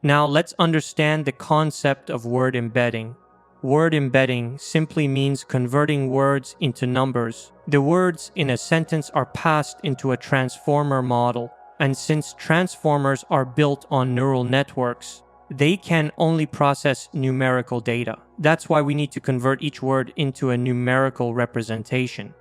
Now let's understand the concept of word embedding. Word embedding simply means converting words into numbers. The words in a sentence are passed into a transformer model, and since transformers are built on neural networks, they can only process numerical data. That's why we need to convert each word into a numerical representation.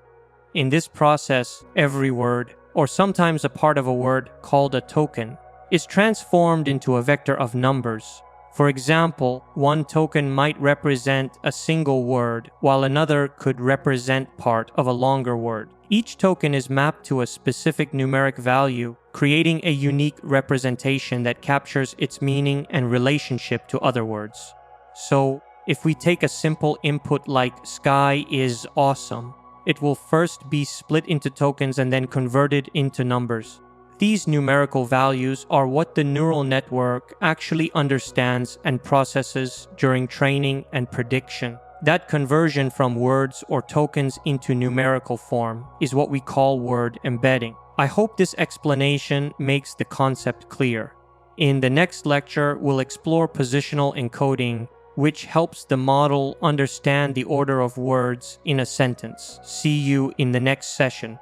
In this process, every word, or sometimes a part of a word called a token, is transformed into a vector of numbers. For example, one token might represent a single word, while another could represent part of a longer word. Each token is mapped to a specific numeric value, creating a unique representation that captures its meaning and relationship to other words. So, if we take a simple input like "sky is awesome," it will first be split into tokens and then converted into numbers. These numerical values are what the neural network actually understands and processes during training and prediction. That conversion from words or tokens into numerical form is what we call word embedding. I hope this explanation makes the concept clear. In the next lecture, we'll explore positional encoding, which helps the model understand the order of words in a sentence. See you in the next session.